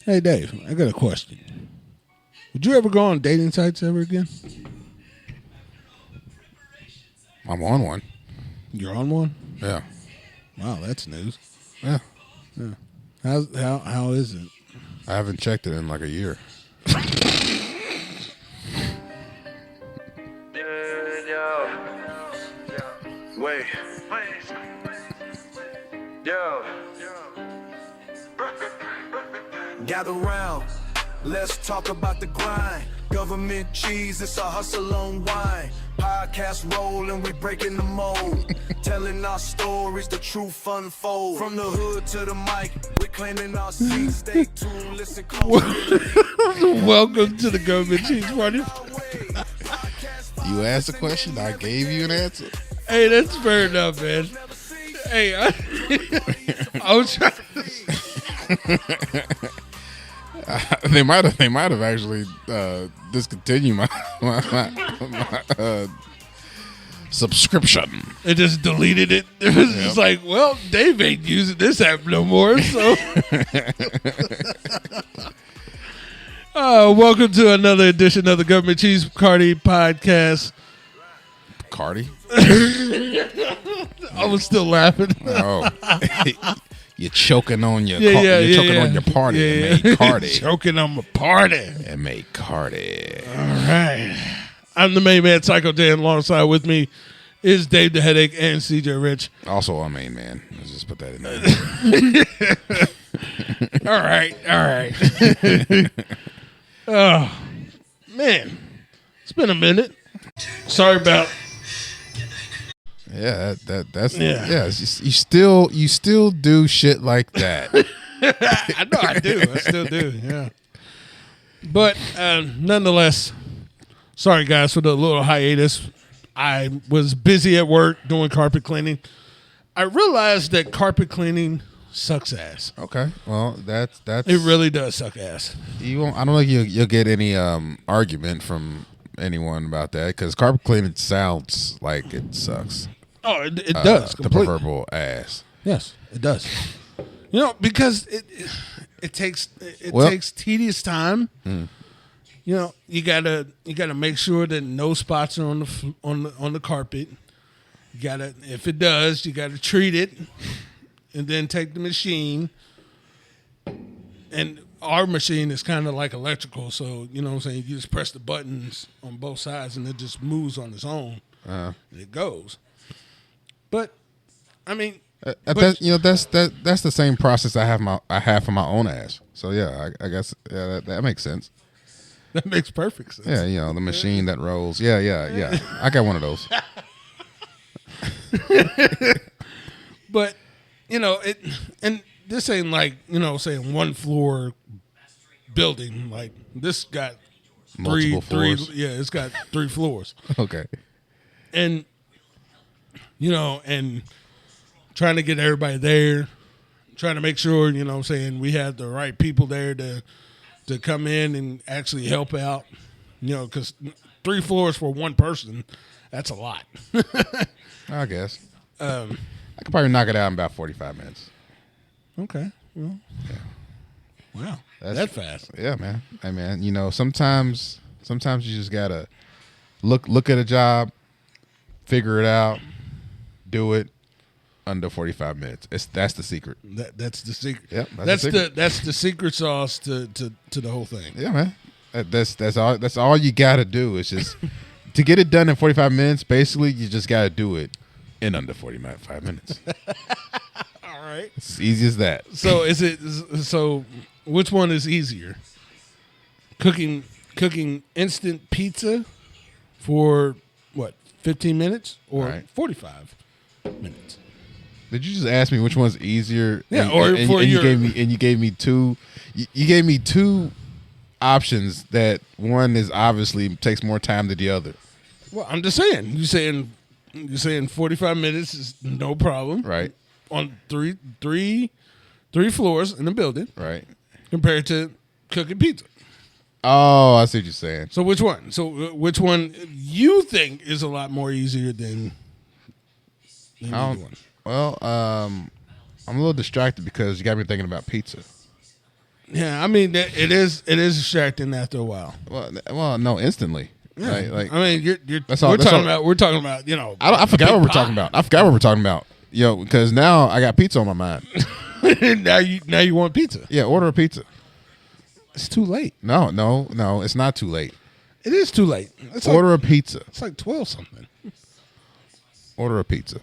Hey, Dave, I got a question. Would you ever go on dating sites ever again? I'm on one. You're on one? Yeah. Wow, that's news. Yeah. Yeah. How is it? I haven't checked it in like a year. Wait. Yo. Gather round. Let's talk about the grind. Government cheese, it's a hustle on wine. Podcast rolling, we breaking the mold. Telling our stories, the truth unfold. From the hood to the mic, we're claiming our seats. Stay tuned, listen close. Welcome to the Government Cheese Party. You asked a question, I gave you an answer. Hey, that's fair enough, man. Hey, I was trying to... They might have actually discontinued my subscription. It just deleted it. It was just like, well, Dave ain't using this app no more. So, welcome to another edition of the Government Cheese Party podcast. Cardi? I was still laughing. Oh. You're choking on your on your party. Yeah, It made Cardi. Choking on my party. It made Cardi. All right. I'm the main man, Psycho Dan. Alongside with me is Dave the Headache and CJ Rich. Also our main man. Let's just put that in there. All right. Oh, man. It's been a minute. Sorry about... Yeah, that's Yeah. you still do shit like that. I know I do. I still do, yeah. But nonetheless, sorry, guys, for the little hiatus. I was busy at work doing carpet cleaning. I realized that carpet cleaning sucks ass. Okay, well that's It really does suck ass. you won't. I don't think you'll get any argument from anyone about that because carpet cleaning sounds like it sucks. Oh, it does. The Completely. proverbial ass. Yes, it does. You know, because it takes tedious time. You know, you gotta make sure that no spots are on the carpet. You gotta, if it does, you gotta treat it, and then take the machine. And our machine is kind of like electrical, so you know what I'm saying. You just press the buttons on both sides, and it just moves on its own. And it goes. But I mean, that's the same process I have for my own ass. So yeah, I guess that makes sense. That makes perfect sense. Yeah, you know, the machine that rolls. Yeah. I got one of those. But you know it, and this ain't like saying one floor building. Like this got Multiple floors. Yeah, it's got 3 floors. Okay. And and trying to get everybody there, trying to make sure, we had the right people there to come in and actually help out, because 3 floors for one person, that's a lot. I guess. I could probably knock it out in about 45 minutes. Okay. Well, yeah. Wow. That's that fast. Yeah, man. Hey, man, sometimes you just got to look at a job, figure it out, do it under 45 minutes. That's the secret. That's the secret. Yep, that's the secret sauce to the whole thing. Yeah, man. That's all you got to do. It's just to get it done in 45 minutes. Basically, you just got to do it in under 45 minutes. All right. It's as easy as that. So which one is easier? Cooking instant pizza for what? 15 minutes or 45 minutes? Did you just ask me which one's easier? Yeah, you gave me two. You gave me two options that one is obviously takes more time than the other. Well, I'm just saying. You're saying 45 minutes is no problem, right? On three floors in the building, right? Compared to cooking pizza. Oh, I see what you're saying. So which one? Which one you think is a lot more easier than the other one? Well, I'm a little distracted because you got me thinking about pizza. Yeah, I mean it is distracting after a while. Well, no, instantly. Yeah. Like I mean, you're that's all. we're That's talking all. about. We're talking about. You know, I forgot big what we're pie. talking about. I forgot what we're talking about. Yo, because now I got pizza on my mind. now you want pizza. Yeah, order a pizza. It's too late. No, it's not too late. It is too late. It's Order a pizza. It's like 12 something. Order a pizza.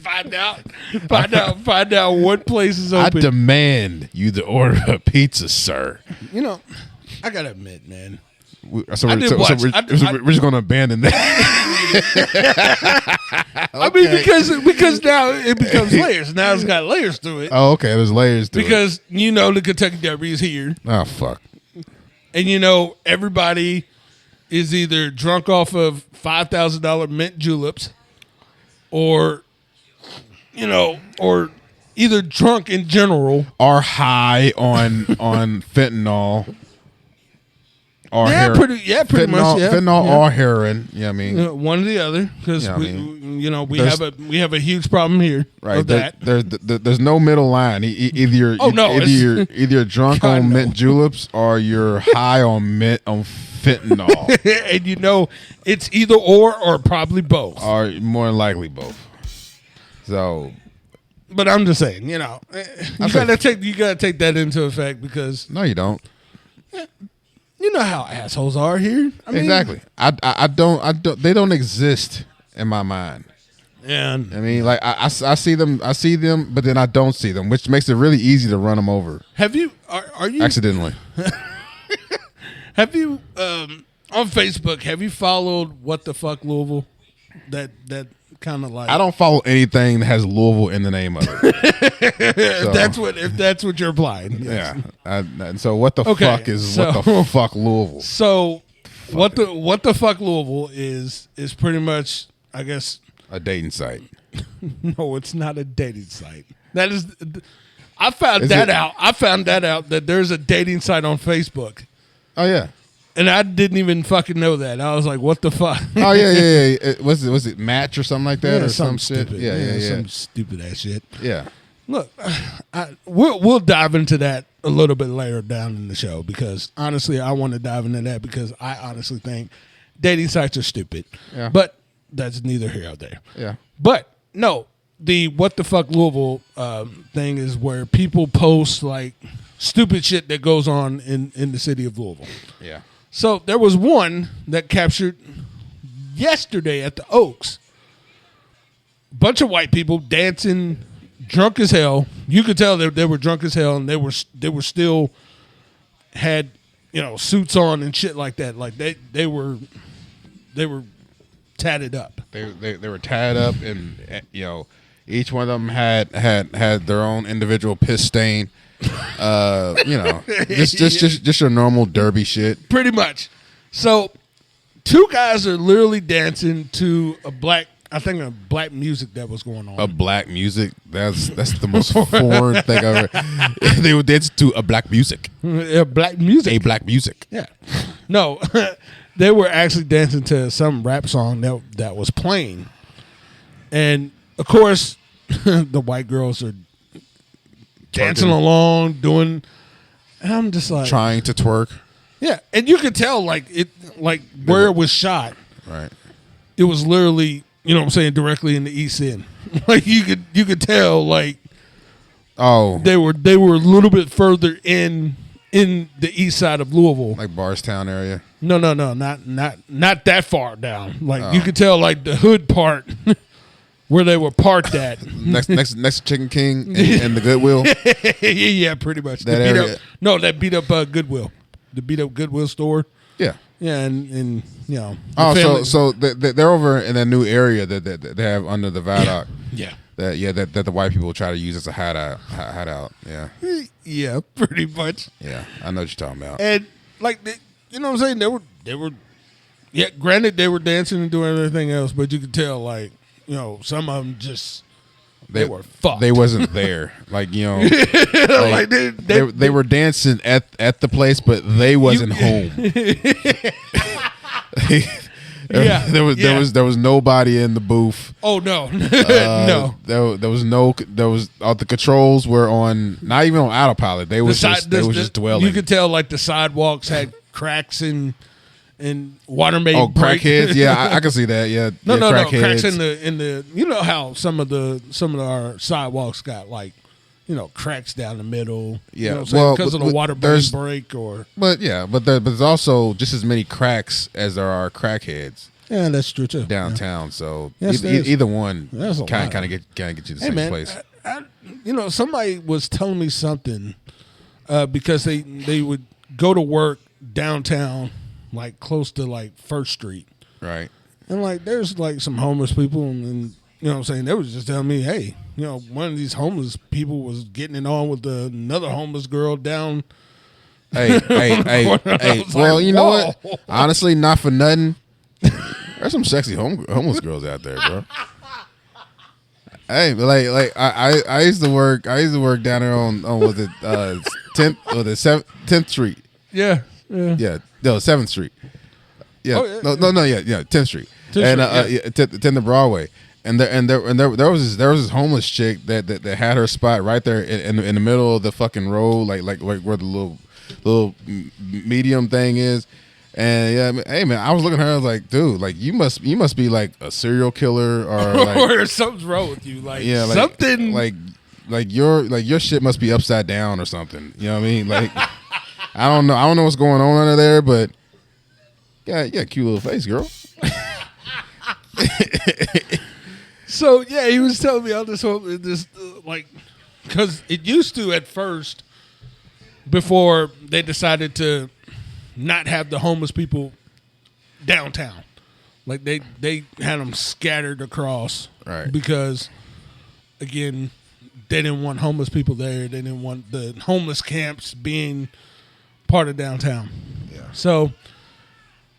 Find out what place is I open. demand you to order a pizza, sir. You know, I gotta admit, man. So I we're did so watch- we're I- just gonna abandon that. I mean, because now it becomes layers. Now it's got layers to it. Oh, okay. There's layers to it. Because you know the Kentucky Derby is here, Oh fuck. and you know everybody is either drunk off of $5,000 mint juleps, or or either drunk in general. Are high on fentanyl. Or Yeah, heroin. pretty much. Yeah, Fentanyl yeah. or heroin. You know what I mean? One or the other, because Yeah, I we there's- have a huge problem here Right. of that. There's no middle line. Either you're Oh, no, either you're drunk God, on no. mint juleps or you're high on fentanyl. And you know it's either or probably both. Or more than likely both. So But I'm just saying, you know, you gotta take that into effect, because no, you don't. you know how assholes are here. I mean, Exactly. I don't. They don't exist in my mind. And I mean, like I see them, but then I don't see them, which makes it really easy to run them over have you are you accidentally. have you on Facebook, have you followed What the Fuck Louisville? That kind of like I don't follow anything that has Louisville in the name of it. So, if that's what you're implying. Yes. yeah. And so what the Okay, fuck is so- what the fuck Louisville? So what the fuck Louisville is pretty much, I guess. A dating site. No, it's not a dating site. That is, I found Is that it? out. I found that out that there's a dating site on Facebook, Oh yeah. and I didn't even fucking know that. I was like, what the fuck? Oh yeah. Was it Match or something like that or some shit? stupid. Yeah. Some stupid ass shit. Yeah. Look, we'll dive into that a little bit later down in the show, because honestly, I want to dive into that because I honestly think dating sites are stupid. Yeah. But that's neither here nor there. Yeah. But no, the What the Fuck Louisville thing is where people post like stupid shit that goes on in the city of Louisville. Yeah. So there was one that captured yesterday at the Oaks. Bunch of white people dancing, drunk as hell. You could tell they were drunk as hell, and they were still had, you know, suits on and shit like that. Like they were tatted up. They were tied up, and you know, each one of them had their own individual piss stain. You know, just your normal derby shit. Pretty much. So, two guys are literally dancing to a black music that was going on. A black music. That's the most foreign thing I've ever. They would dance to a black music. Black music. A black music. Yeah. No, they were actually dancing to some rap song that was playing. And, of course, the white girls are dancing along, doing, and I'm just like, Trying to twerk. yeah. And you could tell, like where it was shot, Right. it was literally, you know what I'm saying, directly in the East End. Like you could tell, like Oh, they were a little bit further in the east side of Louisville. like Barstown area. No, not that far down. Like you could tell, like the hood part where they were parked at. Next to Chicken King and the Goodwill. Yeah, pretty much. That The beat area. up, no, that beat up Goodwill, the beat up Goodwill store. Yeah. Yeah, and you know. the Oh, family- so they're over in that new area that they have under the viaduct. yeah, That the white people try to use as a hideout. Yeah. yeah, pretty much. Yeah. I know what you're talking about. And like, you know what I'm saying? They were. Yeah, granted, they were dancing and doing everything else, but you could tell, like, you know, some of them just they were fucked. They wasn't there. Like, you know, like they were dancing at the place, but they wasn't home. Yeah, there was nobody in the booth. Oh no, no. There was all the controls were on, not even on autopilot. They was just dwelling. You could tell like the sidewalks had cracks and water made. Oh, crackheads. Yeah, I can see that. Yeah, no, crackheads. cracks in the. You know how some of our sidewalks got like, cracks down the middle. Yeah, because of the water break or. But there's also just as many cracks as there are crackheads. Yeah, that's true too. Downtown, so yes, either one kind of get you to the hey, same man, place. Somebody was telling me something because they would go to work downtown, like close to like First Street, right? And like there's like some homeless people, and you know what I'm saying, they was just telling me, hey, one of these homeless people was getting it on with another homeless girl down. Hey. Well, like, you know what? Honestly, not for nothing. There's some sexy homeless girls out there, bro. Hey, like I used to work down there on was it 10th or the 10th Street. Yeah. No, 7th Street. Yeah. Oh, yeah. No, 10th Street. 10th Broadway. And there was this homeless chick that had her spot right there in the middle of the fucking road, like where the little medium thing is. And yeah, hey man, I was looking at her. I was like, dude, like you must be like a serial killer or like, or something's wrong with you. Like something like your shit must be upside down or something. You know what I mean? Like I don't know what's going on under there, but yeah, you got a cute little face, girl. So yeah, he was telling me all this like, because it used to at first, before they decided to not have the homeless people downtown, like they had them scattered across, right? Because again, they didn't want homeless people there. They didn't want the homeless camps being part of downtown. Yeah. So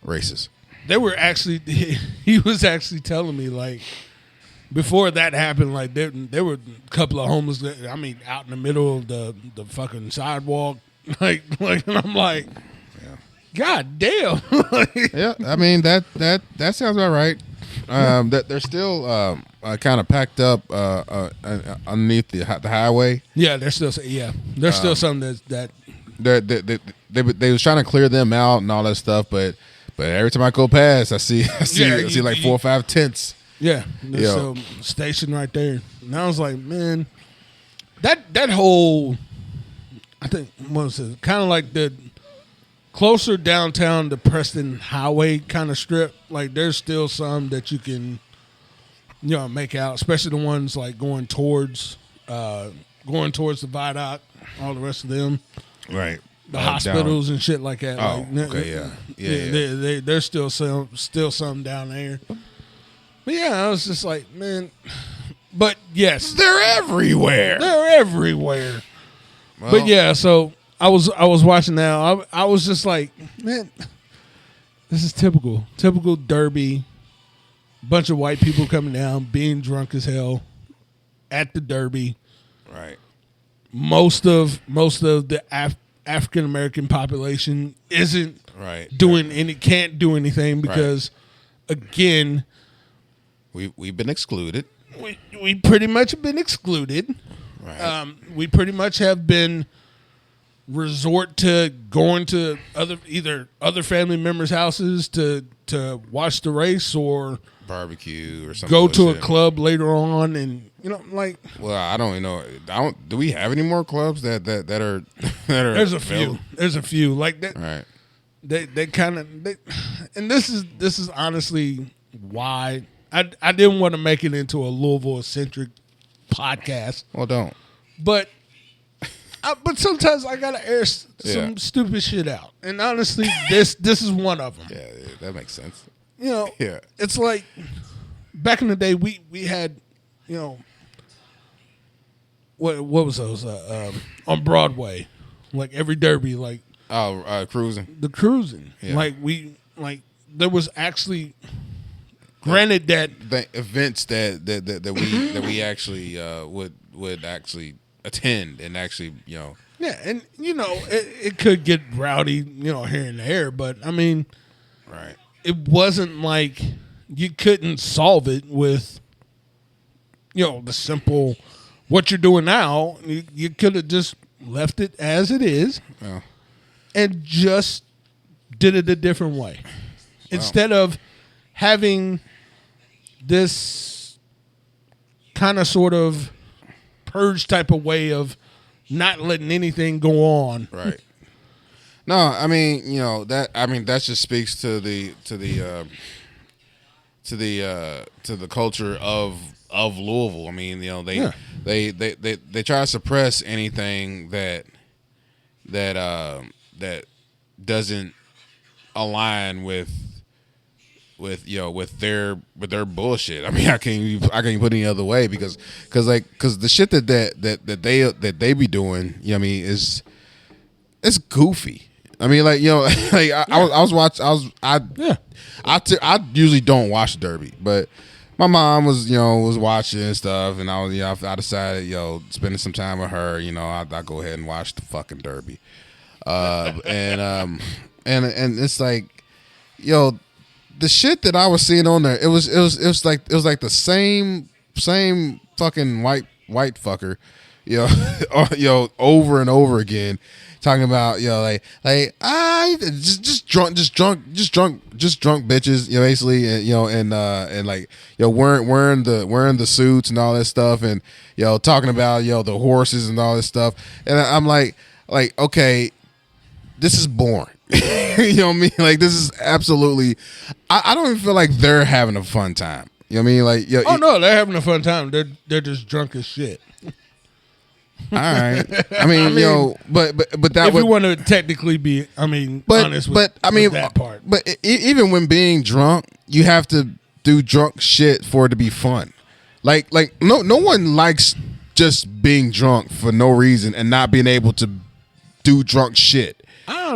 racist. They were actually. He was actually telling me like, before that happened, like there were a couple of homeless. I mean, out in the middle of the fucking sidewalk, like, and I'm like, yeah. God damn. Yeah, I mean that sounds about right. That they're still kind of packed up underneath the highway. Yeah, there's still still some that they was trying to clear them out and all that stuff, but every time I go past, I see like 4 or 5 tents. Yeah, there's still stationed right there. And I was like, man, that whole, I think, what was it? Kind of like the closer downtown to Preston Highway kind of strip. Like, there's still some that you can, make out, especially the ones like going towards the Viaduct, all the rest of them. Right. The hospitals and shit like that. Oh, like, okay, yeah. There's still some down there. But yeah, I was just like, man. But yes, they're everywhere. Well, but yeah, so I was watching now. I was just like, man, this is typical Derby. Bunch of white people coming down, being drunk as hell at the Derby. Right. Most of the African American population isn't can't do anything because, again, we've been excluded. We pretty much have been excluded. Right. We pretty much have been resort to going to other family members' houses to watch the race or barbecue or something. Go to a club later on, and like. Well, I don't even know. Do we have any more clubs that are There's a few. There's a few like that. Right. They kind of and this is honestly why I didn't want to make it into a Louisville centric podcast. Well, don't. But sometimes I gotta air some stupid shit out, and honestly, this is one of them. Yeah, that makes sense. Yeah. It's like back in the day we had, what was those on Broadway, like every Derby, like cruising. The cruising, yeah. There was actually. Granted that the events that we actually would actually attend and actually yeah, and it could get rowdy here and there, but I mean, right, it wasn't like you couldn't solve it with, the simple what you're doing now. You could have just left it as it is and just did it a different way. Instead of having this kind of sort of purge type of way of not letting anything go on. Right. No, I mean, that just speaks to the culture of Louisville. I mean, they try to suppress anything that doesn't align with their bullshit. I mean, I can't even put it any other way because the shit that they be doing, it's goofy. I mean, I usually don't watch the Derby, but my mom was watching and stuff, and I decided, spending some time with her, I'll go ahead and watch the fucking Derby, and it's like, the shit that I was seeing on there, it was like the same fucking white fucker, over and over again, talking about just drunk bitches, basically, and wearing the suits and all that stuff, and talking about the horses and all this stuff, and I'm like okay, this is boring. You know what I mean? Like, this is absolutely. I don't even feel like they're having a fun time. You know what I mean? Like, no, they're having a fun time. They're just drunk as shit. All right. I mean, but that if you want to technically be, honest with that part. But even when being drunk, you have to do drunk shit for it to be fun. Like no one likes just being drunk for no reason and not being able to do drunk shit. I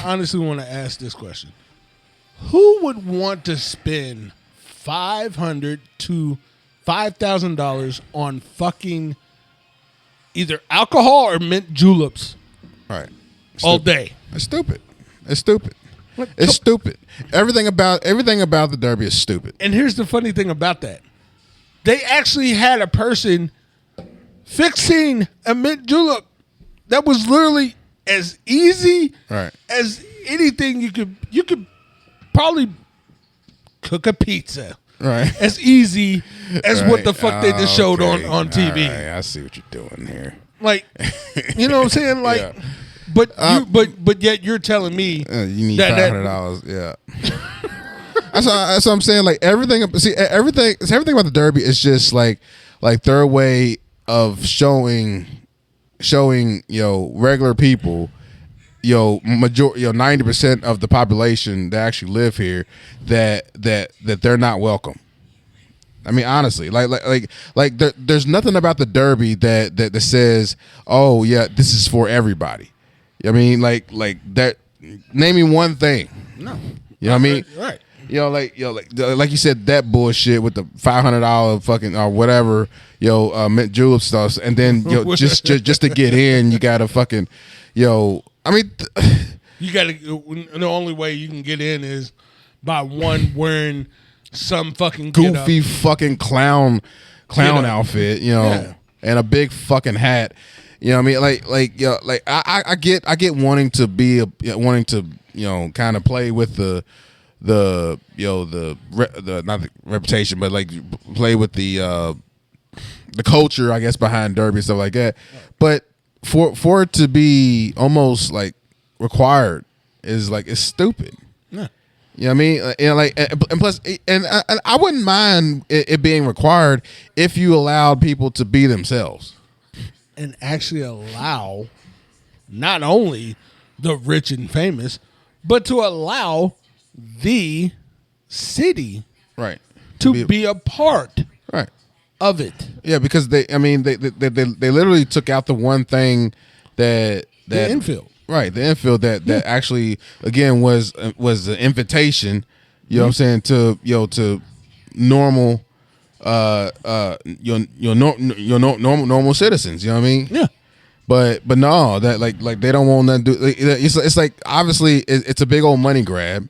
honestly want to ask this question: who would want to spend $500 to $5,000 on fucking either alcohol or mint juleps, right, all day? It's stupid. It's stupid. It's stupid. Everything about the Derby is stupid. And here's the funny thing about that: they actually had a person fixing a mint julep that was literally as easy as anything you could probably cook a pizza. Right. As easy as what the fuck they just showed on TV. Right. I see what you're doing here. Like, you know what I'm saying? Like, yeah. But yet you're telling me you need $500. Yeah. That's what I'm saying. Like, everything about the Derby is just like their way of showing regular people, 90% of the population that actually live here that they're not welcome. I mean, honestly, there's nothing about the Derby that says, oh yeah, this is for everybody. I mean, like that. Name me one thing. No. You know what I mean? Right. Like you said, that bullshit with the $500 fucking or whatever, mint julep stuff, and then just to get in, you gotta fucking, I mean, you gotta. The only way you can get in is by one wearing some fucking goofy fucking clown outfit, and a big fucking hat. You know what I mean? I get wanting to be kind of play with the not the reputation, but like play with the culture, I guess, behind Derby and stuff like that. But for it to be almost like required is like, it's stupid. Yeah. You know what I mean? And plus, I wouldn't mind it being required if you allowed people to be themselves and actually allow not only the rich and famous, but to allow the city to be a part of it. Yeah, because they literally took out the one thing that the infield. Right, the infield that actually again was an invitation, you know what I'm saying, to normal normal citizens, you know what I mean? Yeah. But no, that like they don't want to do. It's like obviously it's a big old money grab,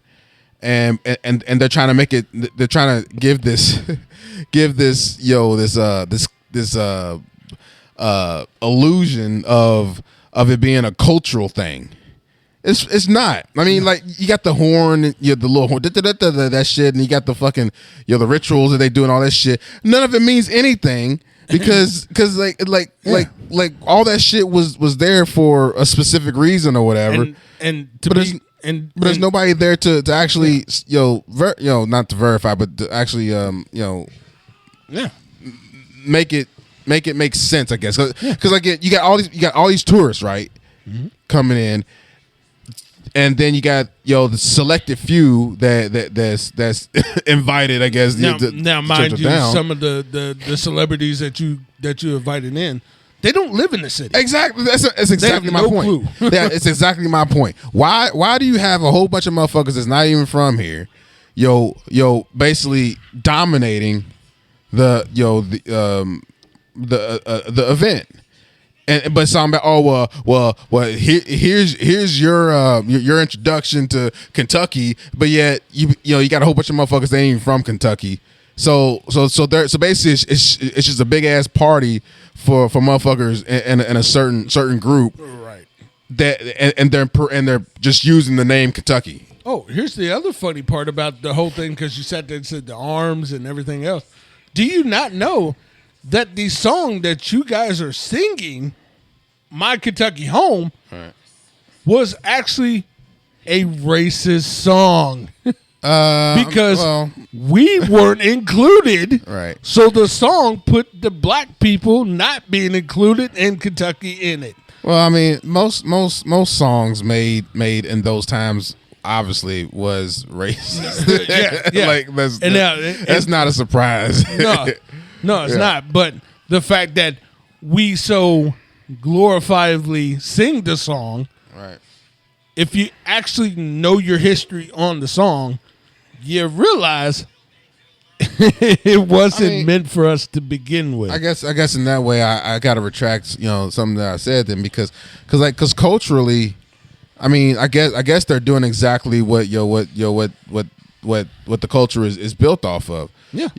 and they're trying to make it. They're trying to give this illusion of it being a cultural thing. It's not. I mean, like, you got the horn, you have the little horn, that shit, and you got the fucking, the rituals that they do and all that shit. None of it means anything because like all that shit was there for a specific reason or whatever. But there's nobody there to actually not to verify, but to actually make it make sense, I guess. Because like you got all these tourists, right, coming in. And then you got the selected few that's invited, I guess. Now mind you, some of the celebrities that you invited in, they don't live in the city. Exactly. That's exactly my point. It's exactly my point. Why do you have a whole bunch of motherfuckers that's not even from here, basically dominating the event? But something about here's your introduction to Kentucky, but yet you got a whole bunch of motherfuckers that ain't even from Kentucky. So basically it's just a big ass party for motherfuckers in a certain group, right? And they're just using the name Kentucky. Oh, here's the other funny part about the whole thing, because you sat there and said the arms and everything else. Do you not know that the song that you guys are singing, My Kentucky Home, was actually a racist song? Because we weren't included. Right. So the song put the black people not being included in Kentucky in it. Well, I mean, most songs made in those times obviously was racist. yeah. Like that's not a surprise. No, it's not. But the fact that we so glorifiably sing the song, right? If you actually know your history on the song, you realize it wasn't meant for us to begin with. I guess in that way, I got to retract, something that I said then because culturally, I mean, I guess they're doing exactly what the culture is built off of. Yeah.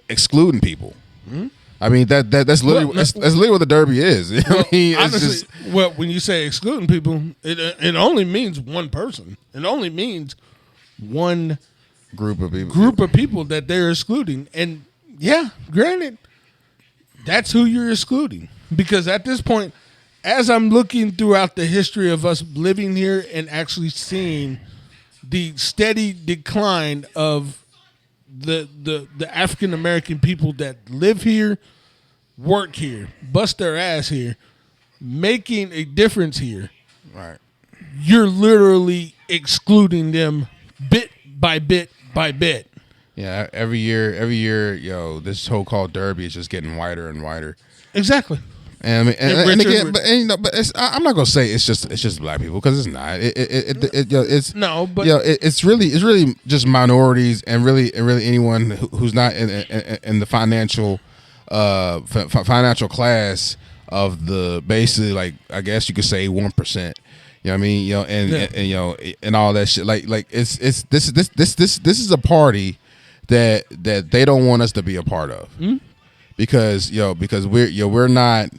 Excluding people. Mm-hmm. I mean that's literally that's literally what the Derby is. Honestly, when you say excluding people, it only means one person. It only means one group of people that they're excluding. And yeah, granted, that's who you're excluding. Because at this point, as I'm looking throughout the history of us living here and actually seeing the steady decline of the African American people that live here, work here, bust their ass here, making a difference here, right? You're literally excluding them bit by bit by bit. Yeah, every year, this so-called Derby is just getting wider and wider. Exactly. And I'm not gonna say it's just black people, because it's not. It's really just minorities and really anyone who's not in the financial class of the, basically, like, I guess you could say 1%. You know what I mean? And all that shit. Like this is a party that they don't want us to be a part of. Mm-hmm. Because we're not.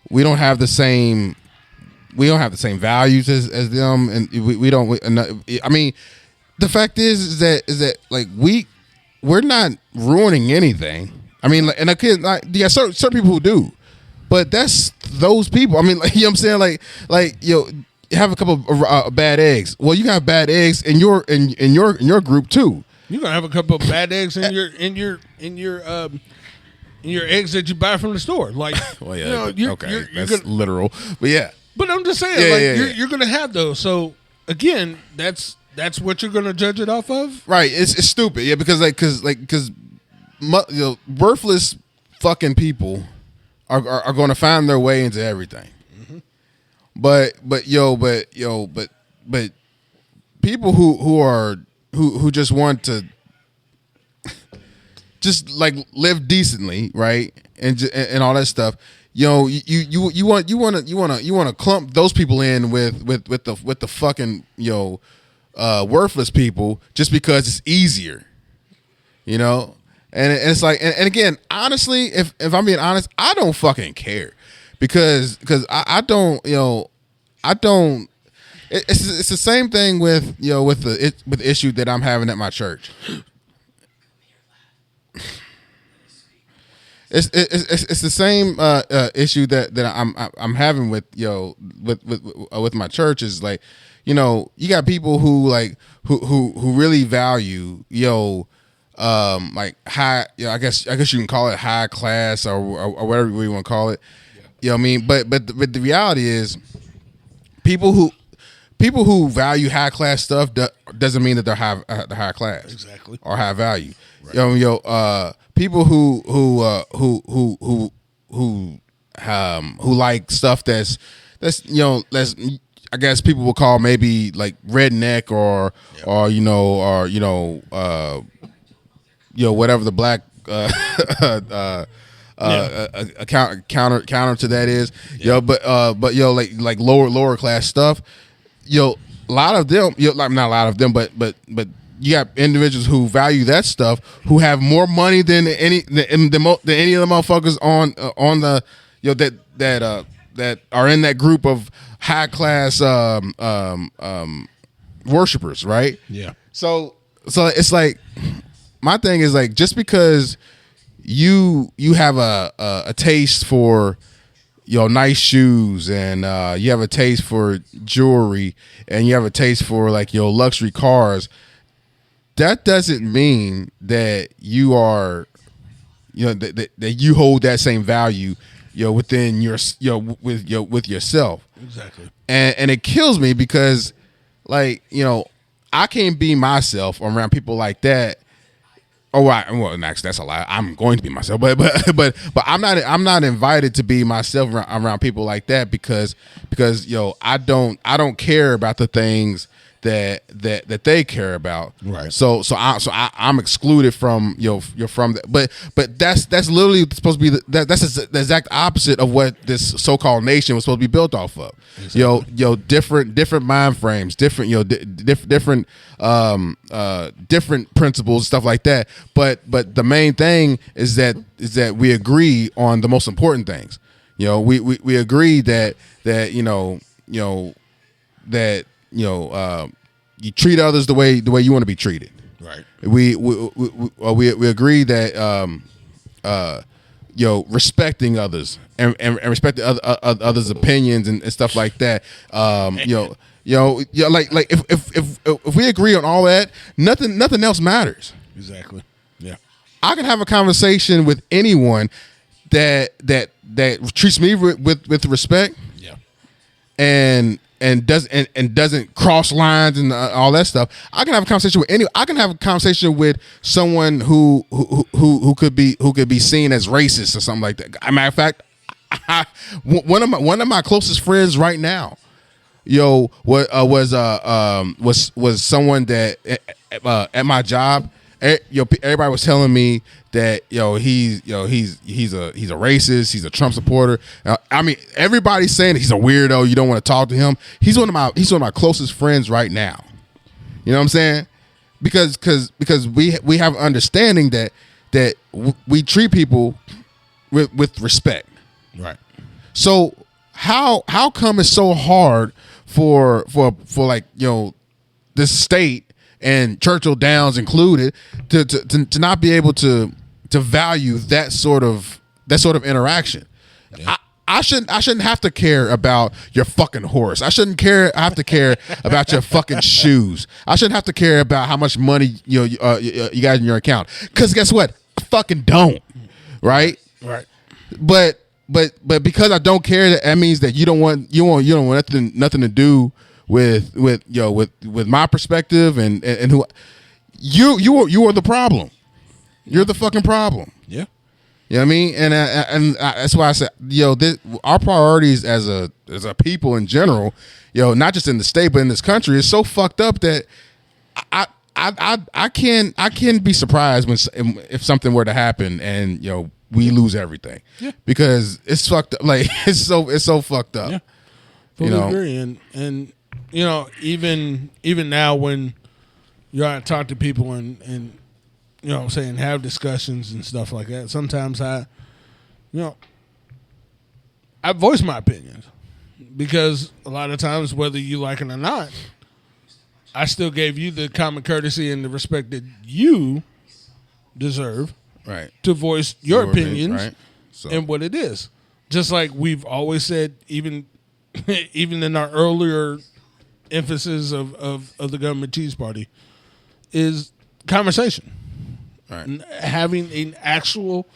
We don't have the same values as them, and we don't. I mean, the fact is that like we're not ruining anything. I mean, and yeah, certain people who do, but that's those people. I mean, like, you know what I'm saying, like have a couple of bad eggs. Well, you got bad eggs in your group too. You're gonna have a couple of bad eggs in your eggs that you buy from the store. Like, well, yeah, that's literal, but yeah. But I'm just saying, you're gonna have those. So again, that's what you're gonna judge it off of, right? It's stupid, yeah, because worthless fucking people are going to find their way into everything. Mm-hmm. But people who just want to just like live decently, right, and all that stuff. You want to clump those people in with the fucking worthless people just because it's easier, you know. And it's like, and again, honestly, if I'm being honest, I don't fucking care because I don't, you know, I don't. It's the same thing with, you know, with the issue that I'm having at my church. It's the same issue that I'm having with, you know, with my church is like, you know, you got people who like who really value, you know, like high, you know, I guess you can call it high class or whatever you want to call it. Yeah. You know what I mean? But the reality is people who value high class stuff doesn't mean that they're high class. Exactly. Or high value. Right. You know, people who like stuff that's you know, that's, I guess people will call maybe like redneck or you know whatever the black counter to that is. Yeah. You know, but you know, like lower class stuff. You know, a lot of them, you know, like not a lot of them, but you got individuals who value that stuff, who have more money than any of the motherfuckers on the, you know, that are in that group of high class worshipers, right? Yeah. So it's like, my thing is like, just because you have a taste for, you know, nice shoes and you have a taste for jewelry and you have a taste for like, you know, luxury cars, that doesn't mean that you are, you know, that you hold that same value, you know, within your, you know, with yourself. Exactly. And it kills me because, like, you know, I can't be myself around people like that. Oh, well, actually, that's a lie. I'm going to be myself, but I'm not invited to be myself around people like that because you know, I don't care about the things that they care about. Right. So I'm excluded from, you know, from that. But that's literally supposed to be that's the exact opposite of what this so-called nation was supposed to be built off of. Exactly. You know, different mind frames, different, you know, different principles, stuff like that. But the main thing is that we agree on the most important things. You know, we agree that you treat others the way you want to be treated. Right. We agree that you know, respecting others and respecting others' opinions and stuff like that. You know, like if we agree on all that, nothing else matters. Exactly. Yeah. I can have a conversation with anyone that treats me with respect. Yeah. And doesn't cross lines and all that stuff. I can have a conversation with I can have a conversation with someone who could be seen as racist or something like that. As a matter of fact, one of my closest friends right now, was someone that at my job. Everybody was telling me that he's a racist, he's a Trump supporter. I mean, everybody's saying he's a weirdo. You don't want to talk to him. He's one of my closest friends right now. You know what I'm saying? Because we have understanding that we treat people with respect. Right. So how come it's so hard for like, you know, this state and Churchill Downs included to not be able to value that sort of interaction? Yeah. I shouldn't have to care about your fucking horse. I have to care about your fucking shoes. I shouldn't have to care about how much money you got in your account. Because guess what? I fucking don't. Right? Right. But because I don't care, that means that you don't want nothing to do with my perspective and who you are the problem. You're the fucking problem. Yeah. You know what I mean? And that's why I said, our priorities as a people in general, not just in the state but in this country, is so fucked up that I can't be surprised if something were to happen and we lose everything. Yeah. Because it's fucked up. Like it's so fucked up. Yeah. Fully agree. And even now when I talk to people and you know what I'm saying, have discussions and stuff like that, sometimes I voice my opinions because a lot of times, whether you like it or not, I still gave you the common courtesy and the respect that you deserve right to voice your opinions right? So. and what it is. Just like we've always said, even in our earlier emphasis of the government cheese party, is conversation. Right. Having an actual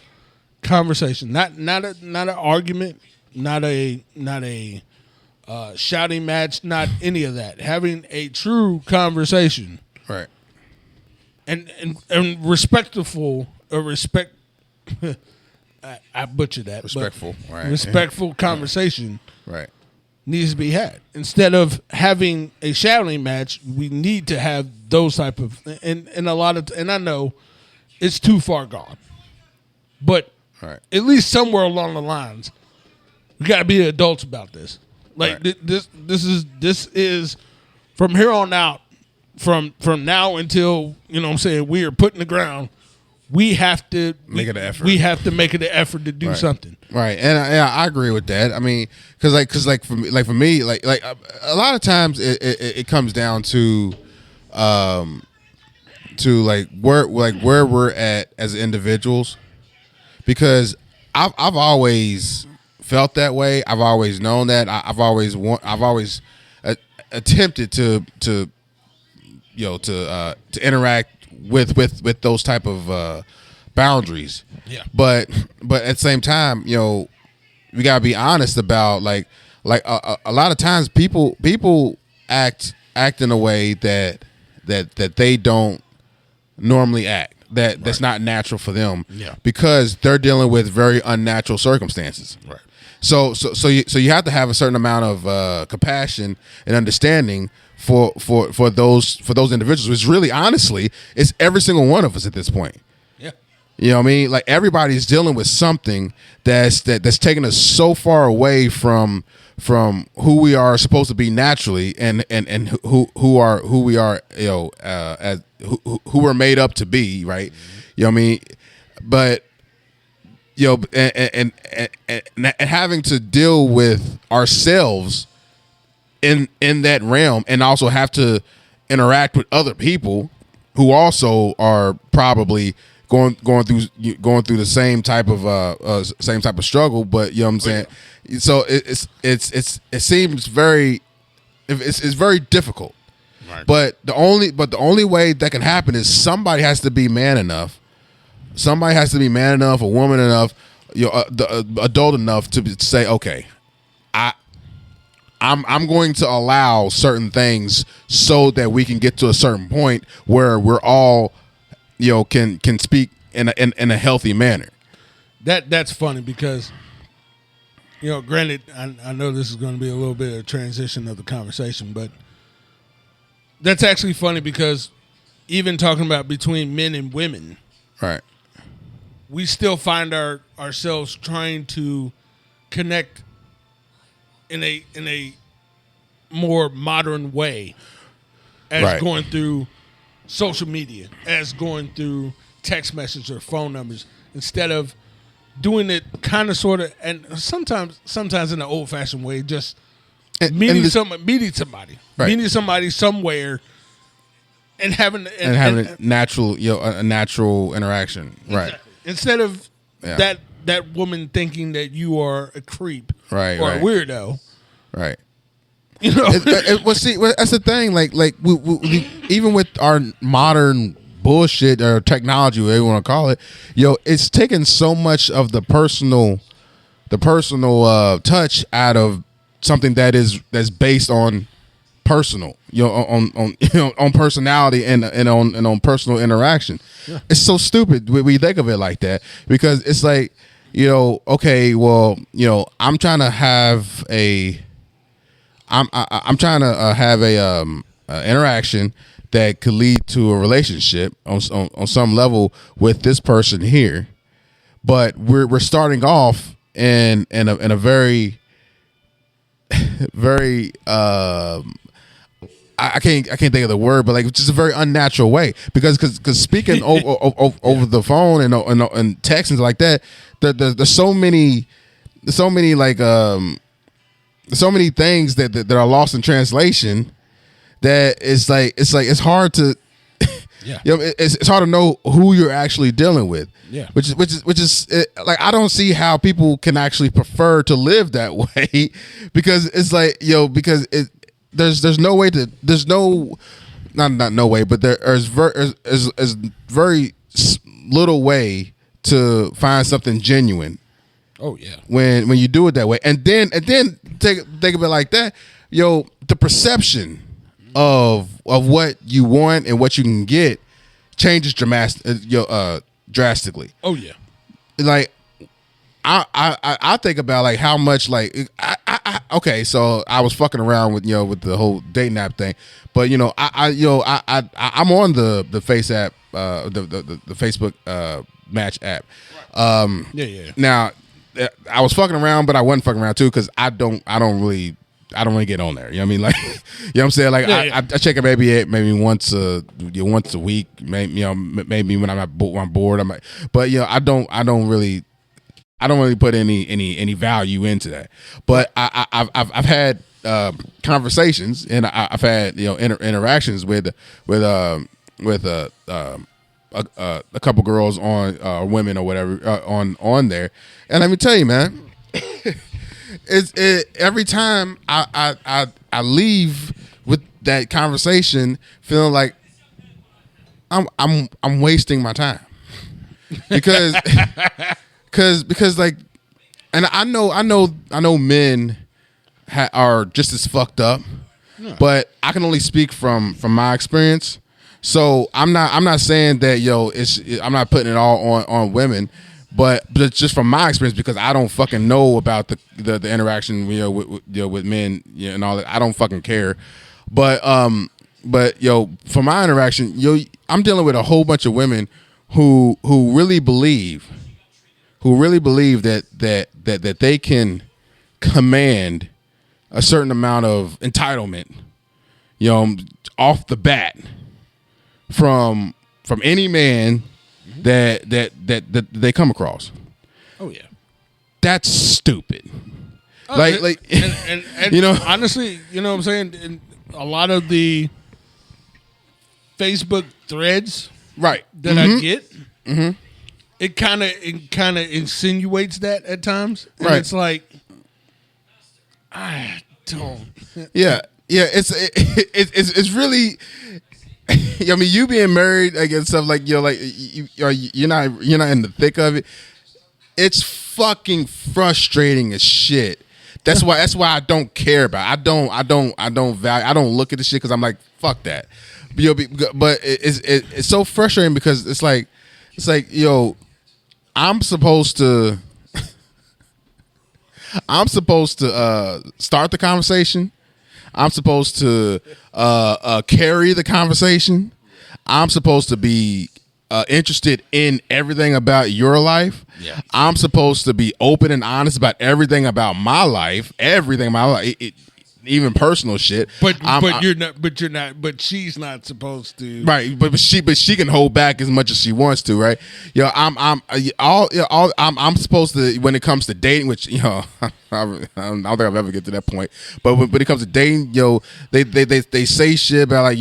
conversation, not an argument, not a shouting match, not any of that. Having a true conversation, Right. and respectful or respect. I butchered that. Respectful, right. Respectful conversation Right. needs to be had. Instead of having a shouting match, we need to have those type of and I know it's too far gone, but Right. at least somewhere along the lines, we got to be adults about this. Like Right. this is from here on out, from now until what I'm saying, we are put in the ground. We have to Make it an effort. We have to make it an effort to do Right. something. Right, and I agree with that. I mean, because for me, a lot of times it comes down to where we're at as individuals. Because I've always felt that way. I've always known that. I've always attempted to interact with those type of boundaries. Yeah. But at the same time, we gotta be honest about like a lot of times people act in a way that they don't normally act. That's not natural for them. Yeah. Because they're dealing with very unnatural circumstances. Right. So you have to have a certain amount of compassion and understanding for those individuals. Which really, honestly, it's every single one of us at this point. Yeah. You know what I mean? Like everybody's dealing with something that's taking us so far away from who we are supposed to be naturally, and who we are, as who we're made up to be, right? Mm-hmm. You know what I mean? But and having to deal with ourselves in that realm, and also have to interact with other people who also are probably going through the same type of struggle, but you know what I'm saying. So it seems very difficult. Right. But the only way that can happen is somebody has to be man enough. Somebody has to be man enough, a woman enough, adult enough to say, okay, I'm going to allow certain things so that we can get to a certain point where we're all, can speak in a healthy manner. That's funny because, granted, I know this is going to be a little bit of a transition of the conversation, but that's actually funny because even talking about between men and women, Right. we still find ourselves trying to connect in a more modern way as Right. going through social media, as going through text messages or phone numbers, instead of doing it kind of sort of, and sometimes in an old fashioned way, just meeting somebody, Right. meeting somebody somewhere, and having a natural a natural interaction. Right. exactly. Instead of Yeah. that woman thinking that you are a creep, Right, or right. a weirdo, Right. See, that's the thing. Like we even with our modern bullshit or technology, whatever you want to call it, it's taken so much of the personal touch out of something that's based on personal, on personality and on personal interaction. Yeah. It's so stupid we think of it like that, because it's like, okay, well, I'm trying to have a interaction that could lead to a relationship on some level with this person here, but we're starting off in a very very I can't think of the word, but like it's just a very unnatural way because speaking over the phone and text and like that, there's so many like so many things that are lost in translation that it's hard to it's hard to know who you're actually dealing with. Yeah. Which is like I don't see how people can actually prefer to live that way because it's like because there's no way to not no way but there's very little way to find something genuine. Oh yeah. When you do it that way, and then think of it like that, the perception of what you want and what you can get changes drastically. Oh yeah. Like I think about like how much like okay, so I was fucking around with the whole dating app thing, but I'm on the Face app, the Facebook Match app. Yeah. Now I was fucking around, but I wasn't fucking around too because I don't really get on there. You know what I mean? Like, you know what I'm saying? Like, I check it maybe once a week. Maybe when I'm bored. But I don't really put any value into that. But I've had conversations and I've had interactions with a couple girls on women or whatever on there, and let me tell you, man. Every time I leave with that conversation feeling like I'm wasting my time because like, and I know men are just as fucked up, but I can only speak from my experience. So I'm not saying that I'm not putting it all on women. But it's just from my experience because I don't fucking know about the interaction with men and all that. I don't fucking care. But from my interaction, I'm dealing with a whole bunch of women who really believe that they can command a certain amount of entitlement, off the bat from any man that they come across. Oh yeah, that's stupid. And honestly, you know what I'm saying. In a lot of the Facebook threads, right, that I get, it kind of insinuates that at times, and right. It's like I don't. Yeah, it's really. I mean, you being married, like and stuff, like you're not in the thick of it. It's fucking frustrating as shit. That's why I don't care about it. I don't look at the shit because I'm like, fuck that. But it's so frustrating because it's like I'm supposed to start the conversation. I'm supposed to carry the conversation. I'm supposed to be interested in everything about your life. Yeah. I'm supposed to be open and honest about everything about my life, even personal shit. But she's not supposed to. Right, but she can hold back as much as she wants to, right? I'm supposed to, when it comes to dating, which I don't think I'll ever get to that point. But when it comes to dating, they say shit about like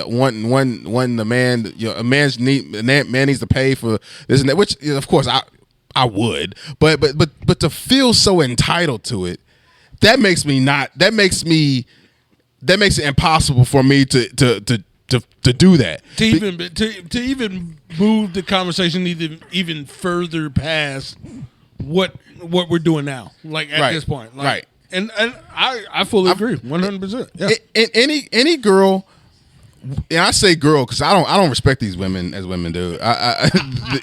wanting the man, a man needs to pay for this and that, which of course I would, but to feel so entitled to it. That makes it impossible for me to do that. To even move the conversation even further past what we're doing now. Like at this point. Like, right. And I fully agree. 100%. Yeah. Any girl, and I say girl because I don't respect these women as women do.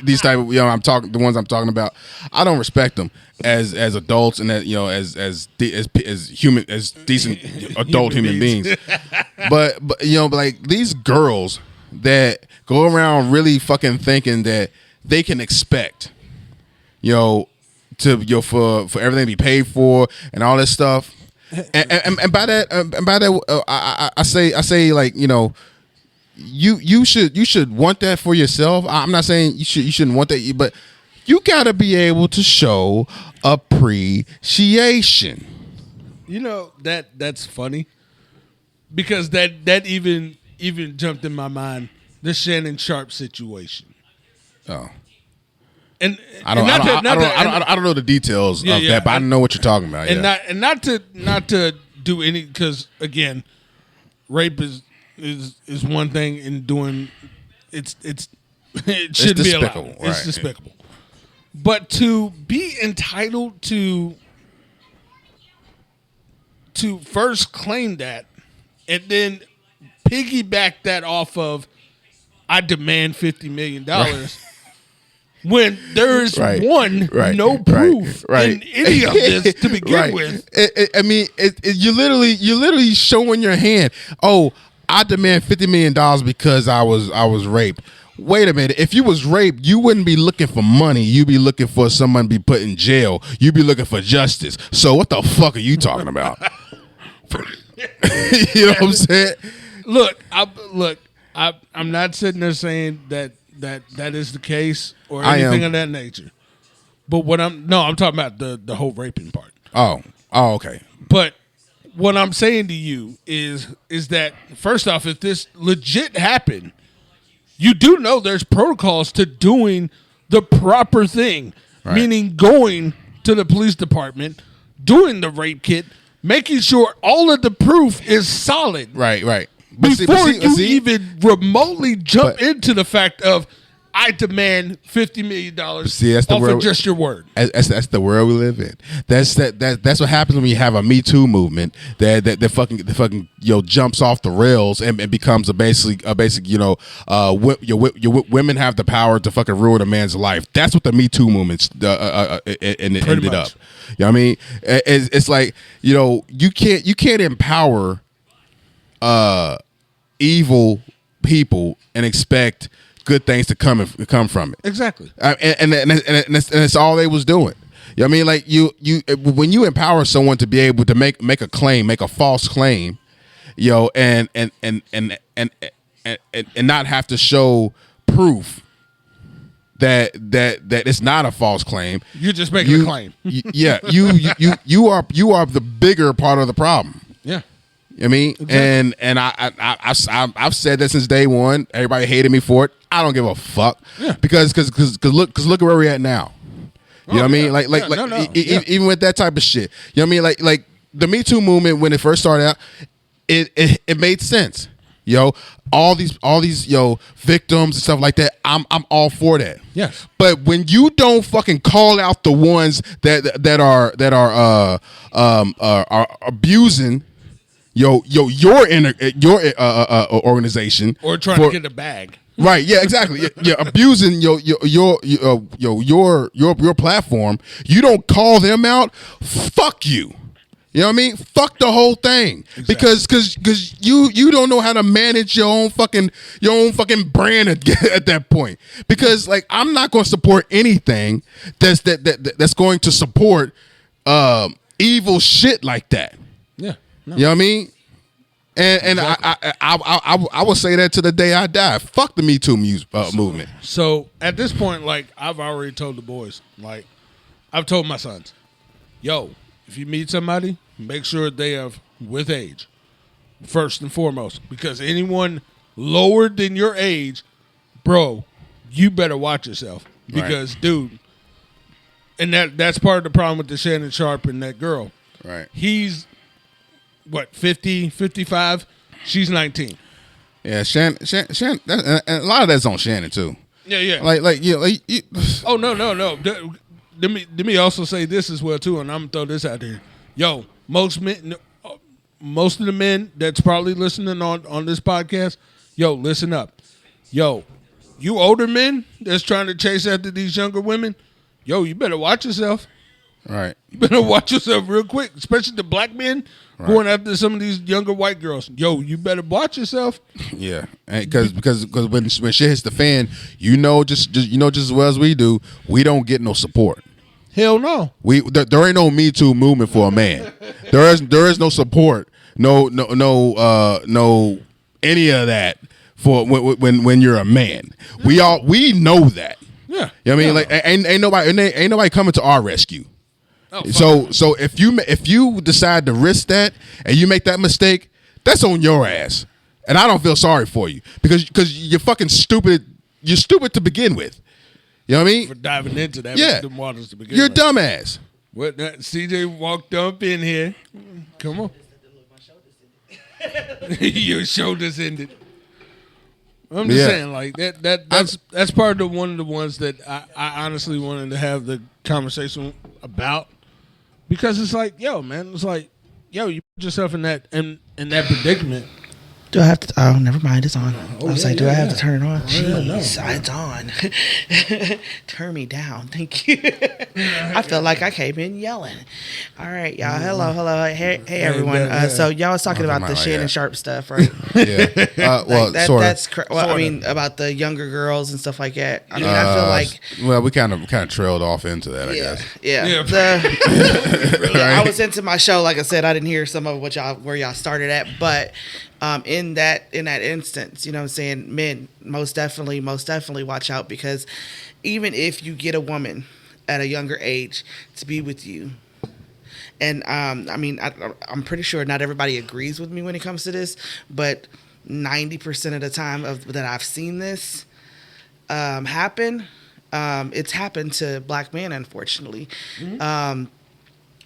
These type of the ones I'm talking about. I don't respect them as adults and that as decent adult human beings. but like these girls that go around really fucking thinking that they can expect for everything to be paid for and all this stuff. And by that, I say like, you know, you should want that for yourself. I'm not saying you shouldn't want that, but you gotta be able to show appreciation. You know, that's funny because that even jumped in my mind, the Shannon Sharpe situation. Oh. And I don't know the details of that, but I know what you're talking about. And not to do any, because again, rape is one thing, and doing it shouldn't be allowed. Right. It's despicable. But to be entitled to first claim that and then piggyback that off of, I demand $50 million. Right. When there is no proof in any of this to begin with. I mean, you're literally showing your hand. Oh, I demand $50 million because I was raped. Wait a minute. If you was raped, you wouldn't be looking for money. You'd be looking for someone to be put in jail. You'd be looking for justice. So what the fuck are you talking about? You know what I'm saying? Look, I'm not sitting there saying that is the case or anything of that nature. But I'm talking about the whole raping part. Oh, okay. But what I'm saying to you is that, first off, if this legit happened, you do know there's protocols to doing the proper thing, meaning going to the police department, doing the rape kit, making sure all of the proof is solid. Right. Before you even remotely jump into the fact of, I demand $50 million off of just your word. That's the world we live in. That's what happens when you have a Me Too movement that fucking jumps off the rails and becomes a basic women have the power to fucking ruin a man's life. That's what the Me Too movement ended up. You know what I mean? It's like, you can't empower evil people and expect good things to come from it. Exactly. And it's all they was doing. You know what I mean? Like you when you empower someone to be able to make a claim, make a false claim, and not have to show proof that it's not a false claim. You're just making a claim. You are the bigger part of the problem. Yeah. I mean, exactly. and I've said that since day one. Everybody hated me for it. I don't give a fuck. Yeah. Because look at where we're at now. You know what I mean? Even with that type of shit. You know what I mean? Like the Me Too movement, when it first started out, it made sense. All these victims and stuff like that. I'm all for that. Yes. But when you don't fucking call out the ones that are abusing your organization or trying to get a bag. Right, yeah, exactly. Yeah, abusing your platform. You don't call them out. Fuck you. You know what I mean? Fuck the whole thing. Exactly. Because you don't know how to manage your own fucking brand at that point. Because like I'm not going to support anything that's going to support evil shit like that. Yeah. No. You know what I mean? And exactly. I will say that to the day I die. Fuck the Me Too movement. So at this point, like I've already told the boys, like I've told my sons, yo, if you meet somebody, make sure they are with age, first and foremost, because anyone lower than your age, bro, you better watch yourself because, dude, and that's part of the problem with the Shannon Sharpe and that girl. Right. He's what, 50, 55? She's 19. Yeah, Shannon, and a lot of that's on Shannon too. Yeah. Oh no. Let me also say this as well too, and I'm gonna throw this out there. Yo, most of the men that's probably listening on this podcast, yo, listen up. Yo, you older men that's trying to chase after these younger women, yo, you better watch yourself. Right. You better watch yourself real quick, especially the black men going after some of these younger white girls. Yo, you better watch yourself. Yeah, because when shit hits the fan, just as well as we do, we don't get no support. Hell no. There ain't no Me Too movement for a man. There is no support, no any of that for when you're a man. We know that. Yeah. You know what I mean? Like ain't nobody coming to our rescue. Oh, So if you decide to risk that and you make that mistake, that's on your ass. And I don't feel sorry for you because you're fucking stupid. You're stupid to begin with. You know what I mean? For diving into that, them waters to begin you're a with. dumbass. What? CJ walked up in here. Come on. Your shoulders ended. I'm just saying, like that's part of one of the ones that I honestly wanted to have the conversation about, because it's like, yo, man, it's like, yo, you put yourself in that predicament. Do I have to? Oh, never mind. It's on. I was like, do I have to turn it on? No. Jeez, it's on. Turn me down. Thank you. I feel like I came in yelling. All right, y'all. Hello. Hey, everyone. So y'all was talking about the Shannon Sharpe stuff, right? Yeah. Well, sort of. I mean, about the younger girls and stuff like that. I mean, I feel like. Well, we kind of trailed off into that, I guess. Yeah. I was into my show. Like I said, I didn't hear some of where y'all started at, but. In that instance, you know what I'm saying, men, most definitely watch out, because even if you get a woman at a younger age to be with you, and I mean, I'm pretty sure not everybody agrees with me when it comes to this, but 90% of the time that I've seen this happen, it's happened to black men, unfortunately. Mm-hmm.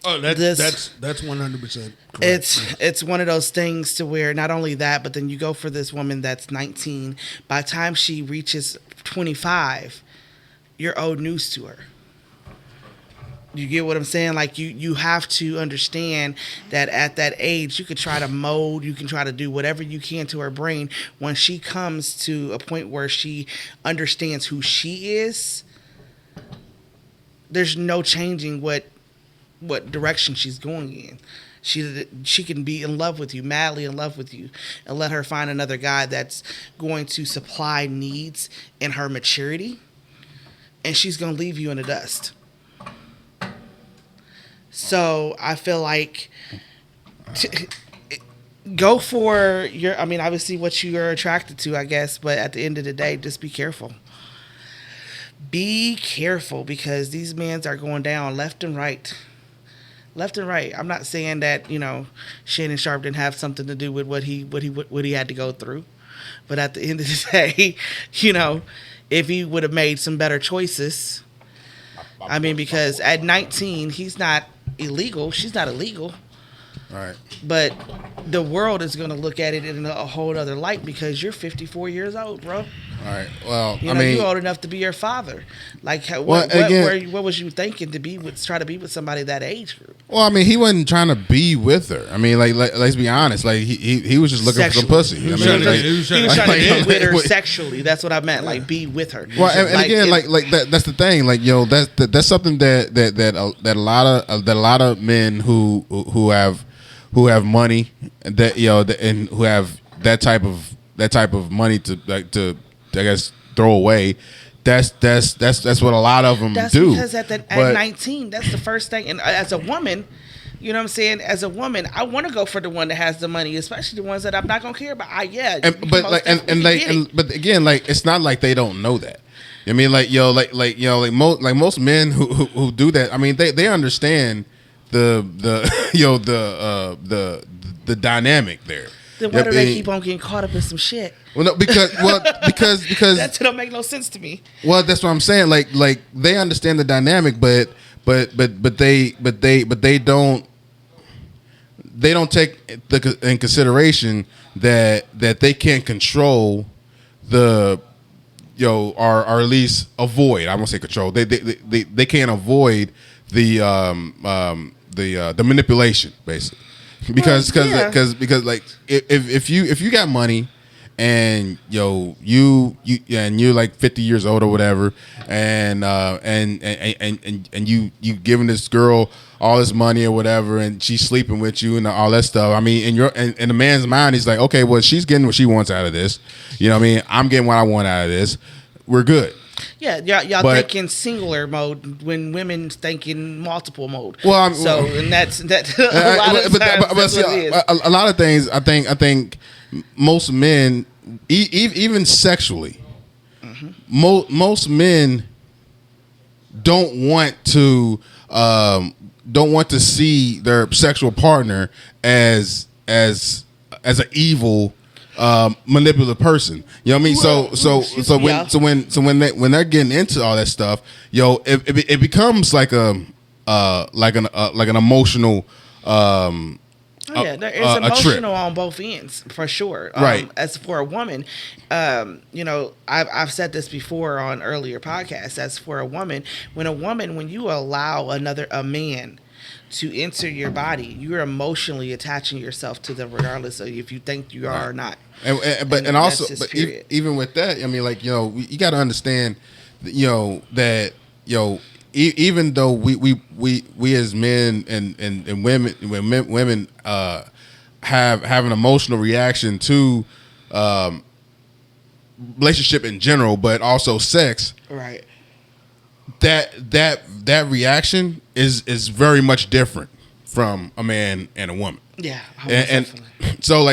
That's 100%. Correct. It's one of those things to where not only that, but then you go for this woman that's 19. By the time she reaches 25, you're old news to her. You get what I'm saying? Like you have to understand that at that age, you could try to mold, you can try to do whatever you can to her brain. When she comes to a point where she understands who she is, there's no changing what direction she's going in. She can be in love with you, madly in love with you, and let her find another guy that's going to supply needs in her maturity, and she's going to leave you in the dust. So I feel like go for your, I mean, obviously what you are attracted to, I guess, but at the end of the day, just be careful. Be careful, because these men are going down left and right. Left and right. I'm not saying that, you know, Shannon Sharpe didn't have something to do with what he had to go through, but at the end of the day, you know, if he would have made some better choices, I mean, because at 19, he's not illegal. She's not illegal. Right. But the world is going to look at it in a whole other light, because you're 54 years old, bro. All right. Well, you know, you're old enough to be your father. Like, what was you thinking to try to be with somebody that age group? Well, I mean, he wasn't trying to be with her. I mean, like let's be honest. Like he was just looking for some pussy. He was trying to be with her sexually. That's what I meant. Like, be with her. Well, and again, like that's the thing. Like, yo, that's something that a lot of men who have money, that, you know, and who have that type of money to I guess throw away. That's what a lot of them do. Because at 19, that's the first thing. And as a woman, you know what I'm saying? As a woman, I want to go for the one that has the money, especially the ones that I'm not gonna care about. But again, like, it's not like they don't know that. I mean, like, yo, like most men who do that. I mean, they understand the dynamic there. Then why do they keep on getting caught up in some shit? Well, no, because that don't make no sense to me. Well, that's what I'm saying. Like they understand the dynamic, but they don't take in consideration that they can't control the, or at least avoid. I won't say control. They can't avoid the manipulation, basically. Because like if you got money and you're like 50 years old or whatever, and you giving this girl all this money or whatever, and she's sleeping with you and all that stuff. I mean, in the man's mind, he's like, okay, well, she's getting what she wants out of this. You know what I mean? I'm getting what I want out of this. We're good. Yeah, y'all But- thinking singular mode when women thinking multiple mode. Well, and that's that. A lot of times, but that's see, what it is. a lot of things. I think most men, even sexually, most men don't want to see their sexual partner as an evil manipulative person. You know what I mean? When they're getting into all that stuff, it becomes like an emotional It's a trip. emotional on both ends for sure. Right. As for a woman, I've said this before on earlier podcasts. As for a woman, when you allow a man to enter your body, you're emotionally attaching yourself to them, regardless of if you think you are or not. Even with that, I mean, like, you got to understand, that even though we as men and women have an emotional reaction to relationship in general, but also sex, Right. that reaction is very much different from a man and a woman. Yeah. And definitely. so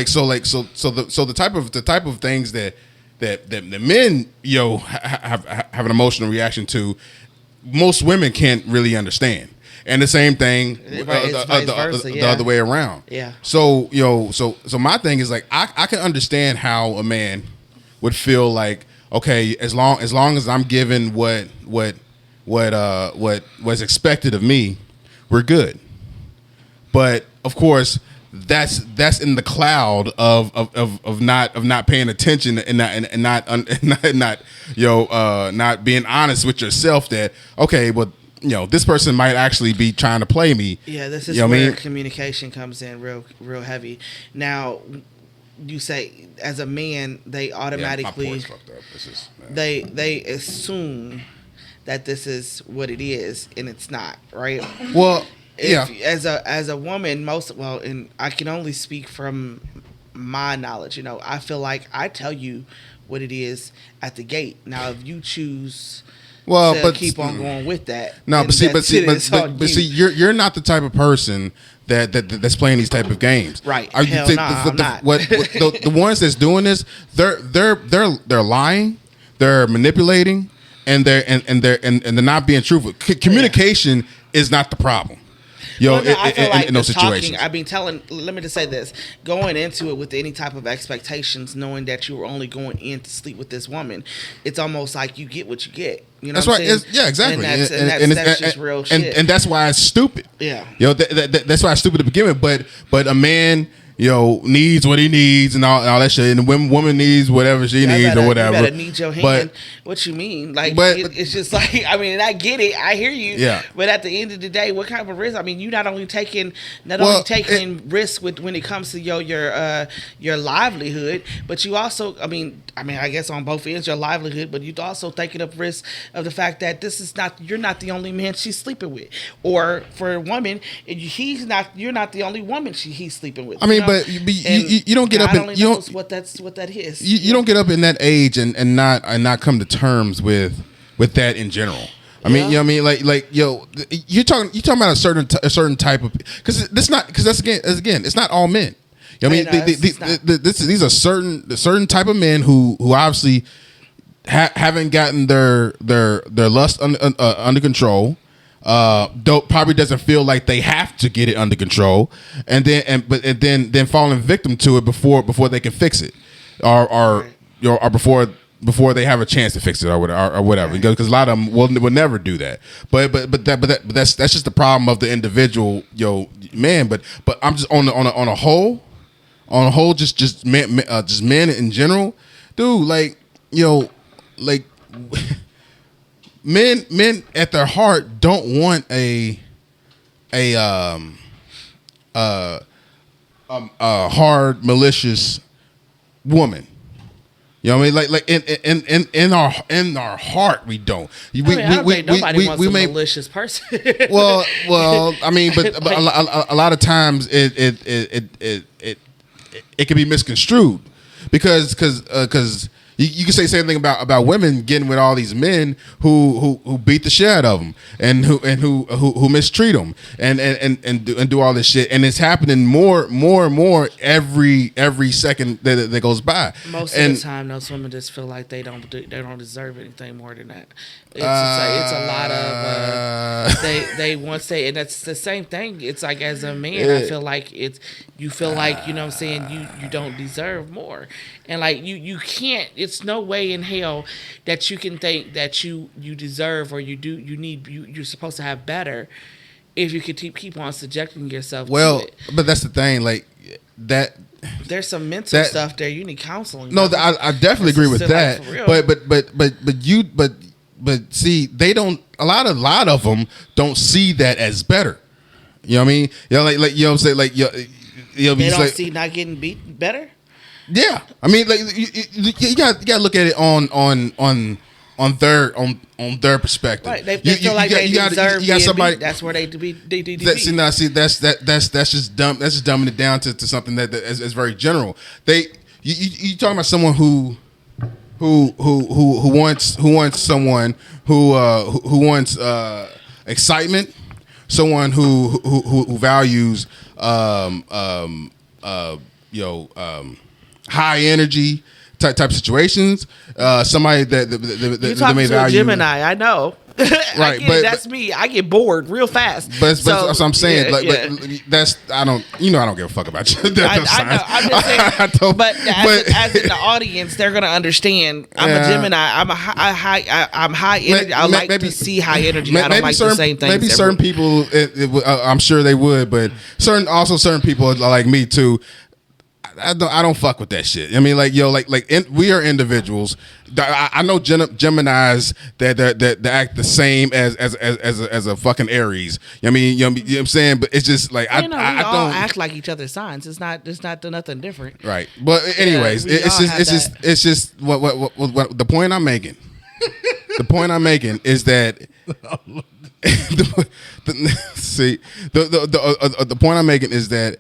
the type of things that the men have an emotional reaction to, most women can't really understand. And the same thing the other way around. Yeah. So my thing is, like, I can understand how a man would feel like, okay, as long as I'm given what was expected of me, we're good. But of course, that's in the cloud of not paying attention and not being honest with yourself that, okay, well, this person might actually be trying to play me. Yeah, this is where communication comes in real heavy. Now, you say as a man, they automatically they assume that this is what it is, and it's not, right? Well, as a woman, and I can only speak from my knowledge. I feel like I tell you what it is at the gate. Now, if you choose to keep on going with that, no, but see, you're not the type of person that's playing these type of games, right? I'm not. The ones that's doing this, they're lying, they're manipulating, and they're not being truthful. Communication is not the problem. I feel like in those situations. Let me just say this. Going into it with any type of expectations, knowing that you were only going in to sleep with this woman, it's almost like you get what you get. That's right. Yeah, exactly. And that's just real shit. And that's why it's stupid. Yeah. That's why it's stupid to begin with. But a man, needs what he needs and all that shit, and the woman needs whatever she needs or whatever. You better need your hand. What you mean? Like, it's just like, I mean, I get it, I hear you. Yeah. But at the end of the day, what kind of risk? I mean, you not only taking risk when it comes to your livelihood, but you also, I mean, I guess on both ends, your livelihood, but you also taking up risk of the fact that you're not the only man she's sleeping with, or for a woman, you're not the only woman he's sleeping with. I mean, but you don't get God up only and knows what that is. You don't get up in that age and not come to terms with that in general. I mean, like you're talking about a certain type of, because that's again it's not all men. These are certain type of men who obviously haven't gotten their lust under control. Probably doesn't feel like they have to get it under control, and then falling victim to it before they can fix it, or before they have a chance to fix it or whatever. Right. Because a lot of them will never do that. But that's just the problem of the individual man. But I'm just on a whole, just men in general, dude. Like men at their heart don't want a hard, malicious woman. You know what I mean? Like in our heart, we don't. I don't think nobody wants a malicious person. well, I mean, but a lot of times it can be misconstrued because You can say the same thing about women getting with all these men who beat the shit out of them and who mistreat them and do all this shit, and it's happening more and more every second that goes by. Most of the time, those women just feel like they don't deserve anything more than that. It's a lot of they once they, and that's the same thing. It's like as a man, I feel like you feel like, you know what I'm saying, you don't deserve more, and like you can't. It's no way in hell that you can think that you deserve or you're supposed to have better if you could keep on subjecting yourself. Well, to it. But that's the thing, like that. There's some mental stuff there. You need counseling. No, I definitely agree with that. But see, they don't. A lot of them don't see that as better. You know what I mean? You know, like you know what I'm saying? Like they don't see not getting beat better. Yeah, I mean, like you got to look at it on their perspective. Right, they feel like they deserve being beat. That's where they be. That's just dumb. That's just dumbing it down to something that is very general. You talking about someone who wants someone who wants excitement, someone who values high energy type situations. Somebody that may value. Gemini, I know. Right, that's me. I get bored real fast. But that's what I'm saying. But I don't give a fuck about you. I know. I'm just saying. But as in the audience, they're gonna understand. I'm a Gemini. I'm high energy. I like to see high energy. I don't like the same things. Maybe certain people, I'm sure they would, but certain people are like me too. I don't fuck with that shit. I mean, like we are individuals. I know Geminis that act the same as a fucking Aries. You know what I'm saying? But it's just like I don't act like each other's signs. It's not nothing different. Right. But anyways, it's just what the point I'm making. The point I'm making is that the point I'm making is that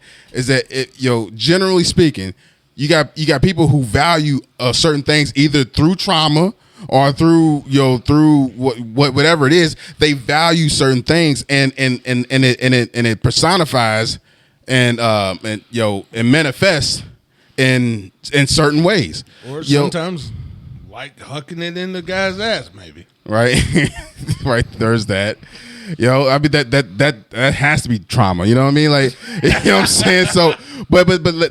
generally speaking, you got people who value certain things either through trauma or through whatever it is. They value certain things and it personifies and manifests in certain ways. Or sometimes like hucking it in the guy's ass, maybe. Right. Right. There's that. I mean that has to be trauma. You know what I mean? Like, you know what I'm saying? So, but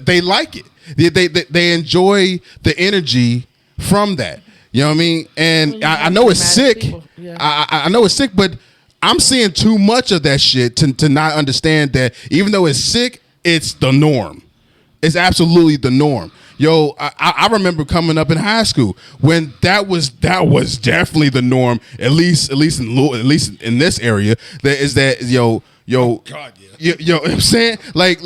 they like it. They enjoy the energy from that. You know what I mean? And I know it's sick. Yeah. I know it's sick, but I'm seeing too much of that shit to not understand that even though it's sick, it's the norm. It's absolutely the norm. I remember coming up in high school when that was definitely the norm. At least in this area, God, yeah. You know what I'm saying? Like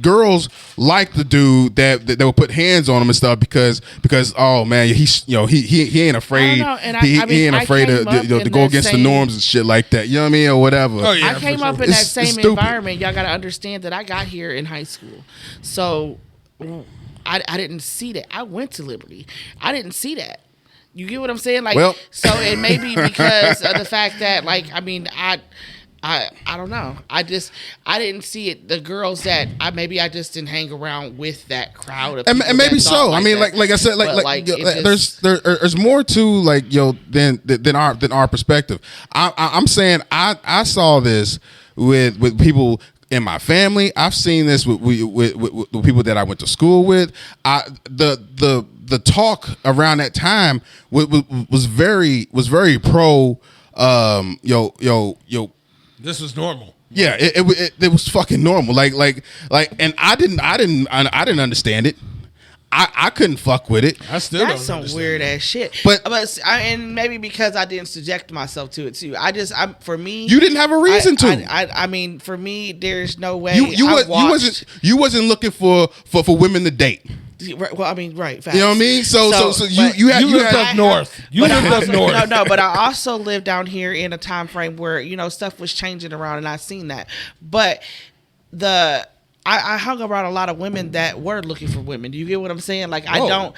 girls like the dude that would put hands on him and stuff because oh man, he ain't afraid. He ain't afraid to go against the norms and shit like that. You know what I mean, or whatever. Oh, yeah, I came up in that same environment. Y'all got to understand that I got here in high school, so. I didn't see that. I went to Liberty. I didn't see that. You get what I'm saying? Like, well, so it may be because of the fact that, like, I mean, I don't know. I didn't see it. The girls that I just didn't hang around with that crowd of people. And maybe so. I mean, like I said, there's more to than our perspective. I'm saying I saw this with people in my family. I've seen this with people that I went to school with. The talk around that time was very pro. This was normal. Yeah, it was fucking normal. Like, and I didn't understand it. I couldn't fuck with it. I still That's don't some weird ass shit. But and maybe because I didn't subject myself to it too. For me, you didn't have a reason to. I mean, for me, there's no way. You wasn't looking for women to date. Well, I mean, right. Facts. You know what I mean? So you lived up north. You lived up north. No, but I also lived down here in a time frame where stuff was changing around, and I seen that. But I hung around a lot of women that were looking for women. Do you get what I'm saying? Like, I don't.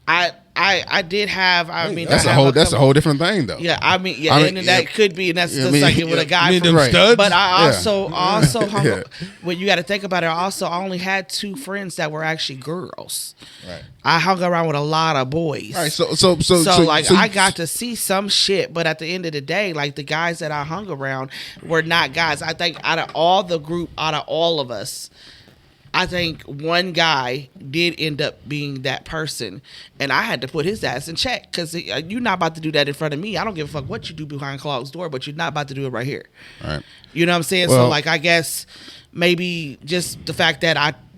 I did have. I mean, That's I a have whole. That's a couple- whole different thing, though. Yeah, I mean, I mean, and that could be, and that's just like it with a guy. I mean, from, them studs? But I also hung. Yeah. When you got to think about it, I only had 2 friends that were actually girls. Right. I hung around with a lot of boys. All right. So I got to see some shit, but at the end of the day, like the guys that I hung around were not guys. I think out of all the group, out of all of us, I think one guy did end up being that person, and I had to put his ass in check because you're not about to do that in front of me. I don't give a fuck what you do behind closed door, but you're not about to do it right here. All right. You know what I'm saying? Well- So like, I guess maybe just the fact that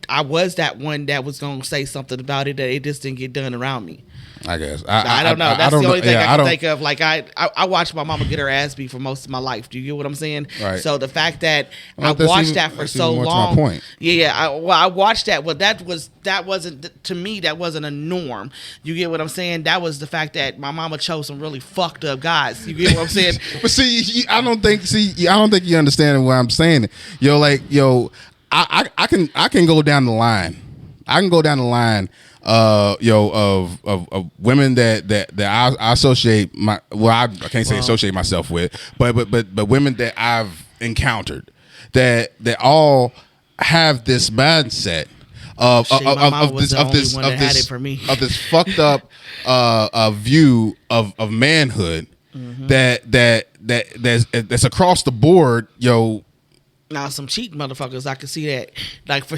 I was that one that was gonna say something about it, that it just didn't get done around me. I guess I don't know. That's don't the only thing yeah, I can don't- think of. Like I watched my mama get her ass beat for most of my life. Do you get what I'm saying? Right. So the fact that Well, I that's watched even- that for that's so even more to my long. point. Yeah. I watched that. Well, that wasn't to me. That wasn't a norm. You get what I'm saying? That was the fact that my mama chose some really fucked up guys. You get what I'm saying? But see, I don't think you understand what I'm saying. I can go down the line. I can go down the line. Of women that I associate I can't say associate myself with, but women that I've encountered that all have this mindset of Shit, my mama was the only this one that had it for me. of this fucked up view of manhood that's across the board. Now some cheating motherfuckers, I can see that. Like for